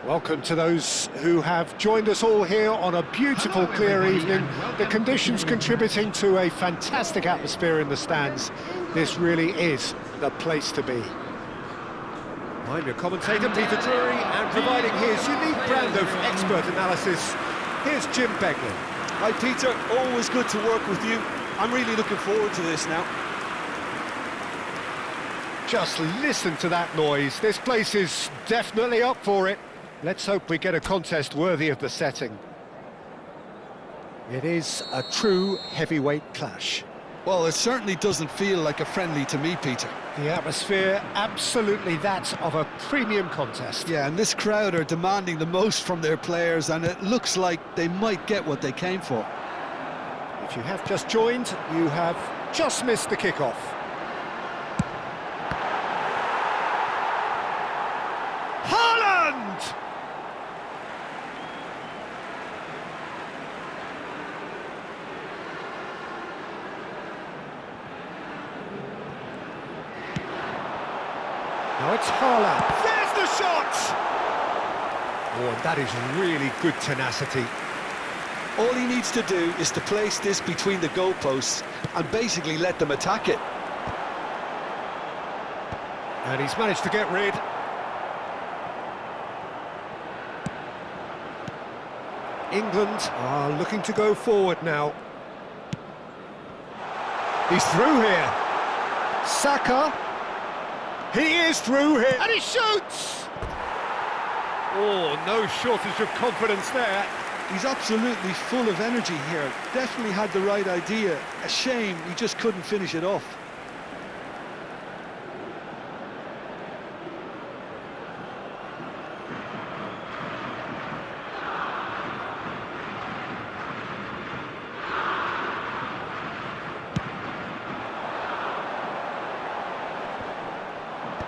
Welcome to those who have joined us all here on a beautiful, clear evening. The conditions contributing to a fantastic atmosphere in the stands. This really is the place to be. I'm your commentator, Peter Drury, and providing his unique brand of expert analysis, here's Jim Beglin. Hi Peter, always good to work with you. I'm really looking forward to this now. Just listen to that noise. This place is definitely up for it. Let's hope we get a contest worthy of the setting. It is a true heavyweight clash. Well, it certainly doesn't feel like a friendly to me, Peter. The atmosphere, absolutely that of a premium contest. Yeah, and this crowd are demanding the most from their players, and it looks like they might get what they came for. If you have just joined, you have just missed the kickoff. Haaland! Now it's Haaland. There's the shot! Oh, and that is really good tenacity. All he needs to do is to place this between the goalposts and basically let them attack it. And he's managed to get rid. England are looking to go forward now. He's through here. Saka. He is through here. And he shoots! Oh, no shortage of confidence there. He's absolutely full of energy here. Definitely had the right idea. A shame he just couldn't finish it off.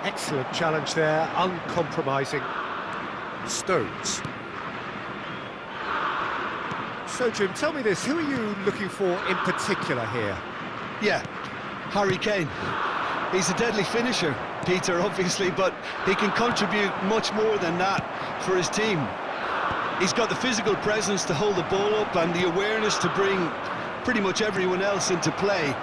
Excellent challenge there, uncompromising. Stones. So, Jim, tell me this, who are you looking for in particular here? Yeah, Harry Kane. He's a deadly finisher, Peter, obviously, but he can contribute much more than that for his team. He's got the physical presence to hold the ball up and the awareness to bring pretty much everyone else into play.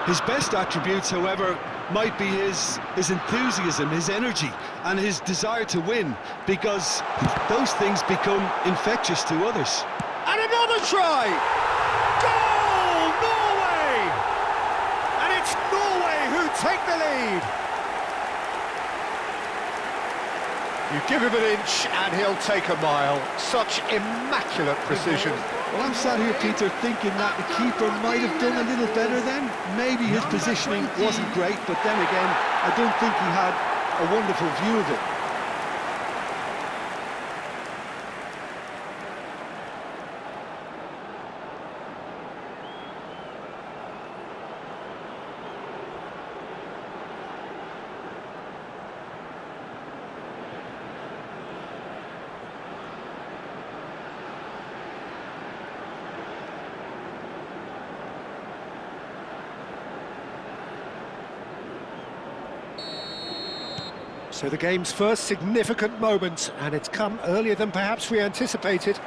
His best attributes, however, might be his enthusiasm, his energy, and his desire to win, because those things become infectious to others. And another try! Goal! Norway! And it's Norway who take the lead. You give him an inch and he'll take a mile. Such immaculate precision. Well, I'm sat here, Peter, thinking that the keeper might have done a little better then. Maybe his positioning wasn't great, but then again, I don't think he had a wonderful view of it. So the game's first significant moment, and it's come earlier than perhaps we anticipated.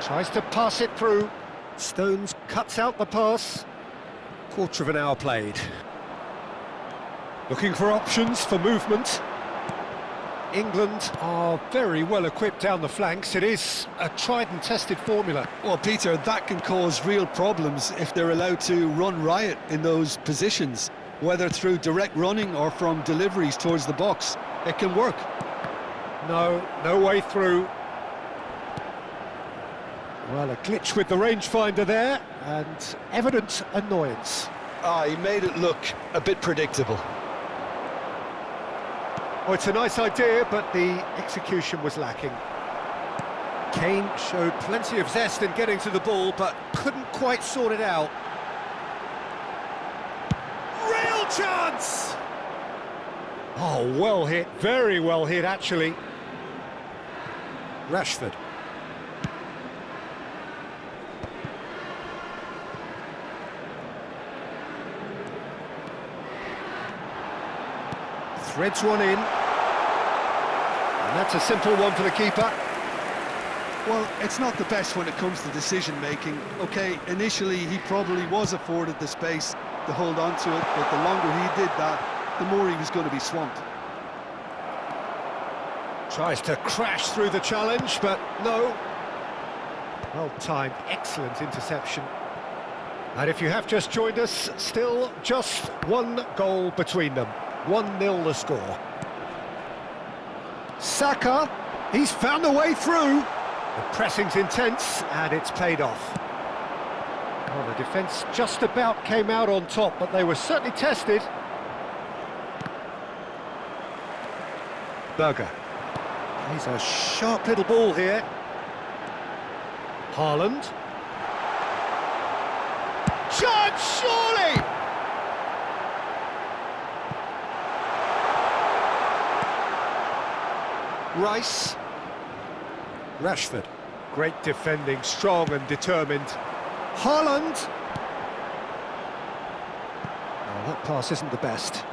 Tries to pass it through. Stones cuts out the pass. Quarter of an hour played. Looking for options for movement. England are very well equipped down the flanks. It is a tried and tested formula. Well, Peter, that can cause real problems if they're allowed to run riot in those positions. Whether through direct running or from deliveries towards the box, it can work. No way through. Well, a glitch with the rangefinder there, and evident annoyance. He made it look a bit predictable. Oh, it's a nice idea, but the execution was lacking. Kane showed plenty of zest in getting to the ball, but couldn't quite sort it out. Chance! Oh, well hit, very well hit, actually. Rashford. Threads one in. And that's a simple one for the keeper. Well, it's not the best when it comes to decision-making. OK, initially he probably was afforded the space to hold on to it, but the longer he did that, the more he was going to be swamped. Tries to crash through the challenge, but no. Well-timed, excellent interception. And if you have just joined us, still just one goal between them. 1-0 the score. Saka, he's found a way through. The pressing's intense, and it's paid off. Well, the defence just about came out on top, but they were certainly tested. Berger. He's a sharp little ball here. Haaland. Chance, surely! Rice. Rashford. Great defending, strong and determined. Haaland. Oh, that pass isn't the best.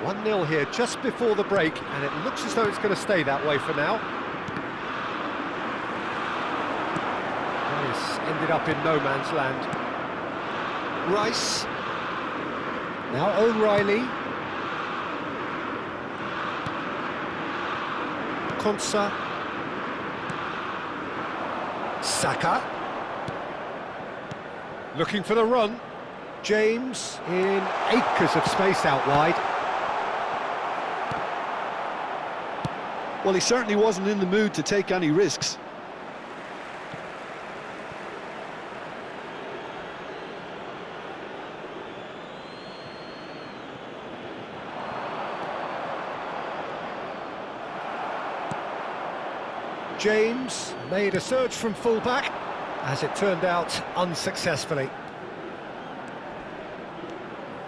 One 0 here just before the break, and it looks as though it's going to stay that way for now. This ended up in no man's land. Rice. Now O'Reilly. Konsa. Saka. Looking for the run. James in acres of space out wide. Well, he certainly wasn't in the mood to take any risks. James made a surge from full-back, as it turned out unsuccessfully.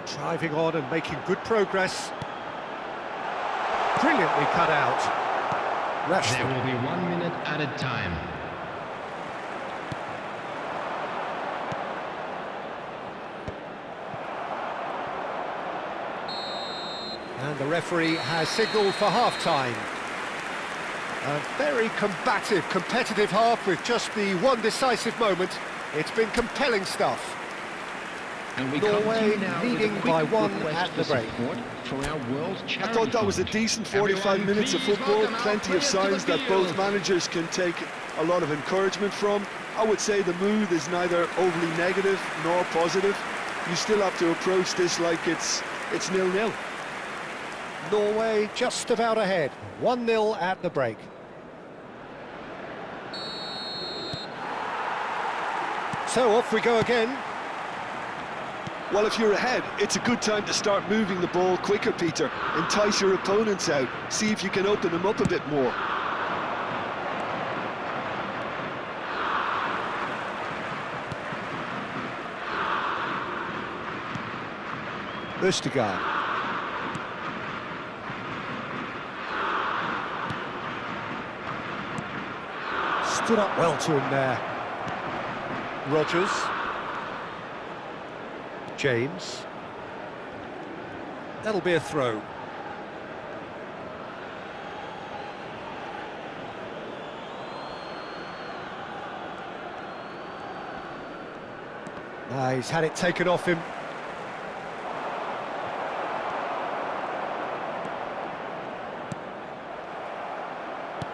Driving on and making good progress. Brilliantly cut out. Rashford. There will be 1 minute at a time. And the referee has signalled for half-time. A very combative, competitive half with just the one decisive moment. It's been compelling stuff. And we Norway now leading by one at the break. For our World I thought that was a decent 45 minutes of football, plenty of signs that both managers can take a lot of encouragement from. I would say the mood is neither overly negative nor positive. You still have to approach this like it's 0-0. Norway just about ahead, 1-0 at the break. So off we go again. Well, if you're ahead, it's a good time to start moving the ball quicker, Peter. Entice your opponents out, see if you can open them up a bit more. Østigard. Stood up well to him there. Rodgers. James. That'll be a throw. He's had it taken off him.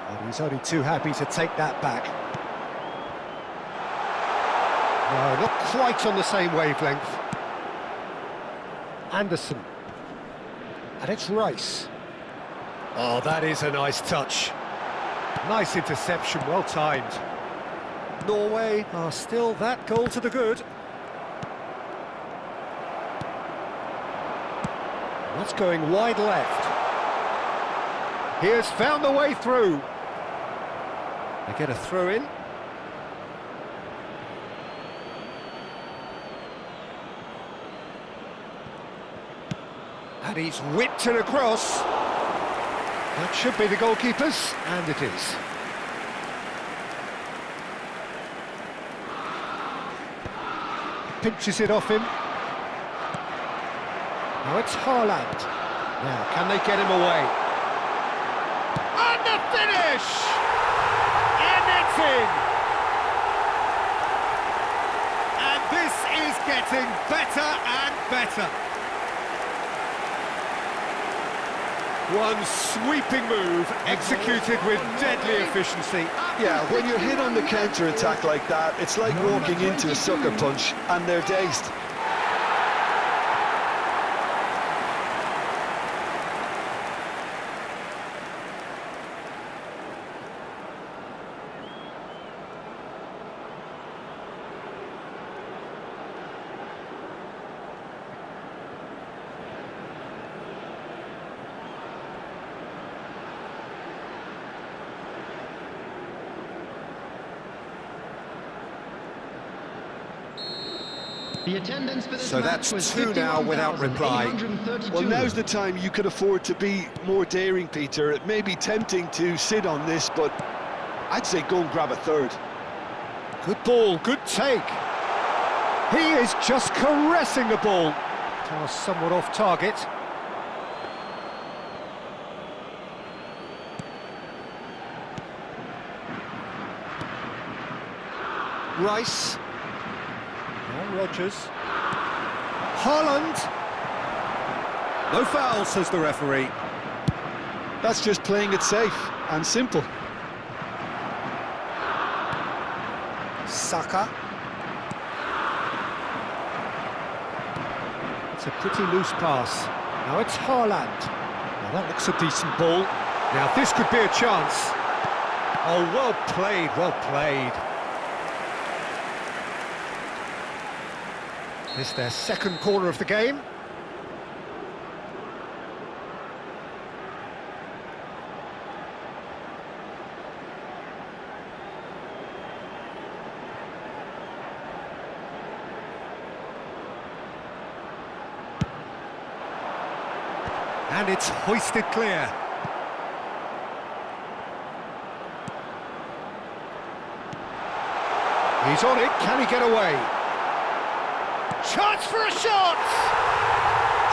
And he's only too happy to take that back. No, not quite on the same wavelength. Anderson. And it's Rice. Oh, that is a nice touch. Nice interception, well timed. Norway are still that goal to the good. That's going wide left. He has found the way through. They get a throw in. And he's whipped it across. That should be the goalkeeper's, and it is. Pinches it off him. Now it's Haaland. Now, can they get him away? And the finish! And it's in! And this is getting better and better. One sweeping move, executed with deadly efficiency. Yeah, when you're hit on the counter-attack like that, it's like walking into a sucker punch and they're dazed. The attendance for this So match that's was two now without reply. 51,832. Well, now's the time you could afford to be more daring, Peter. It may be tempting to sit on this, but I'd say go and grab a third. Good ball, good take. He is just caressing the ball. Pass somewhat off target. Rice. Now Rodgers. Haaland. No foul, says the referee. That's just playing it safe and simple. Saka. It's a pretty loose pass. Now it's Haaland. Now that looks a decent ball. Now this could be a chance. Oh, well played, well played. It's their second corner of the game. And it's hoisted clear. He's on it, can he get away? Chance for a shot!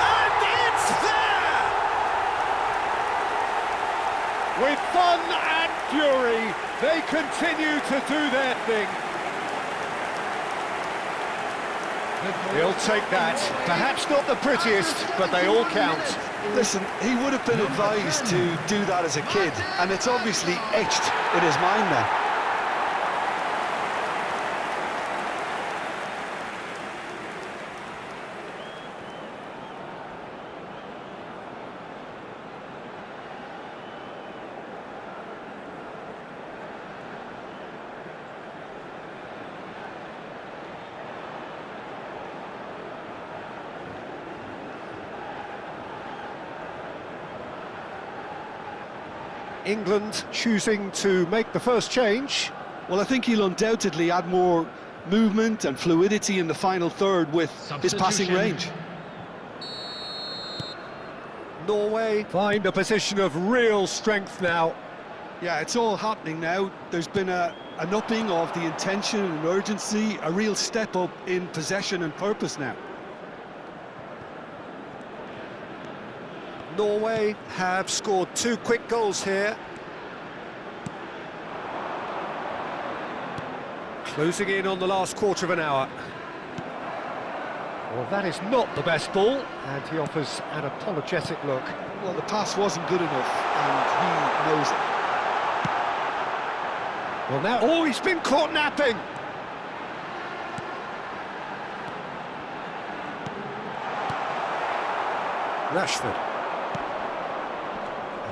And it's there! With fun and fury, they continue to do their thing. He'll take that. Perhaps not the prettiest, but they all count. Listen, he would have been advised to do that as a kid, and it's obviously etched in his mind now. England choosing to make the first change. Well, I think he'll undoubtedly add more movement and fluidity in the final third with his passing range. Norway find a position of real strength now. Yeah, it's all happening now. There's been an upping of the intention and urgency, a real step up in possession and purpose now. Norway have scored 2 quick goals here. Closing in on the last quarter of an hour. Well, that is not the best ball, and he offers an apologetic look. Well, the pass wasn't good enough, and he knows it. Well, now... Oh, he's been caught napping! Rashford.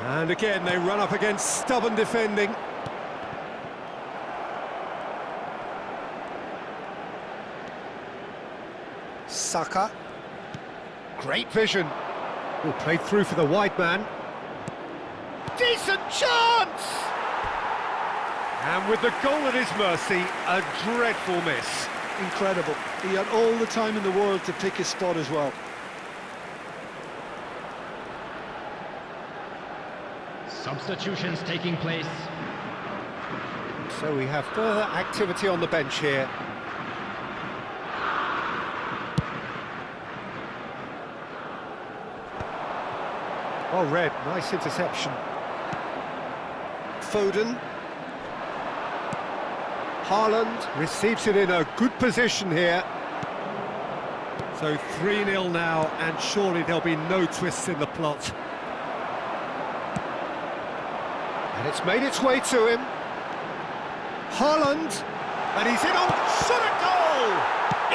And again, they run up against stubborn defending. Saka. Great vision. Oh, played through for the wide man. Decent chance! And with the goal at his mercy, a dreadful miss. Incredible. He had all the time in the world to pick his spot as well. Substitutions taking place. So we have further activity on the bench here. Well read, nice interception. Foden. Haaland receives it in a good position here. So 3-0 now, and surely there'll be no twists in the plot. And it's made its way to him. Haaland, and he's in on shot at goal!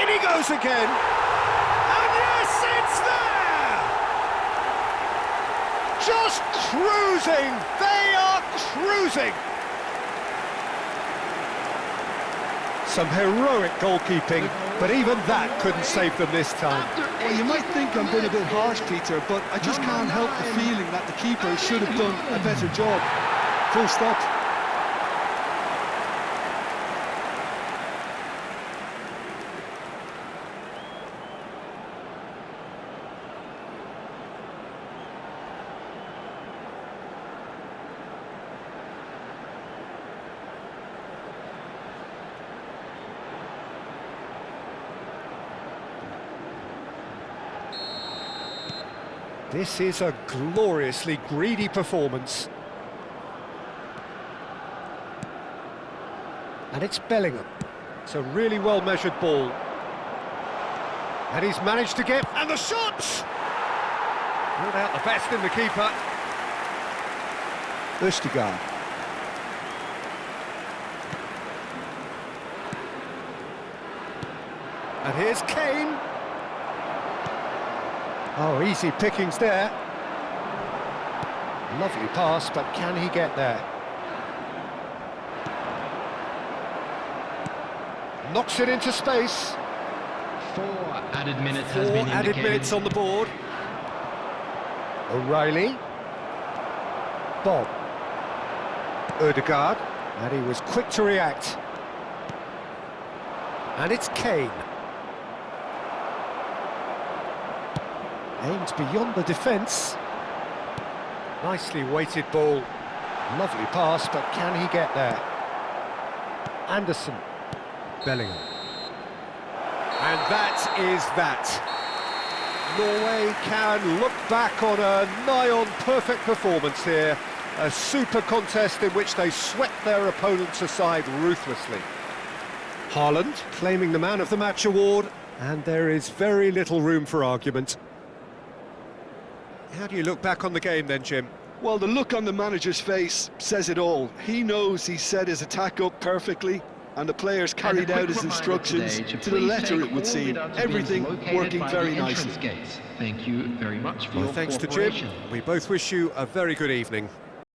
In he goes again, and yes, it's there! Just cruising, they are cruising! Some heroic goalkeeping, but even that couldn't save them this time. Well, you might think I'm being a bit harsh, Peter, but I just can't help the feeling that the keeper should have done a better job. Full stop. This is a gloriously greedy performance. And it's Bellingham. It's a really well-measured ball. And he's managed to get... And the shot! Not out the best in the keeper. Østigard. And here's Kane. Oh, easy pickings there. Lovely pass, but can he get there? Knocks it into space. 4 added minutes has been indicated. 4 added minutes on the board. O'Reilly. Bob. Ødegaard. And he was quick to react. And it's Kane. Aimed beyond the defence. Nicely weighted ball. Lovely pass, but can he get there? Anderson. Bellingham. And that is that. Norway can look back on a nigh-on perfect performance here. A super contest in which they swept their opponents aside ruthlessly. Haaland claiming the Man of the Match award, and there is very little room for argument. How do you look back on the game then, Jim? Well, the look on the manager's face says it all. He knows he set his attack up perfectly, and the players carried out his instructions to the letter, it would seem. Everything working very nicely. Thank you very much for your Thanks to Jim. We both wish you a very good evening.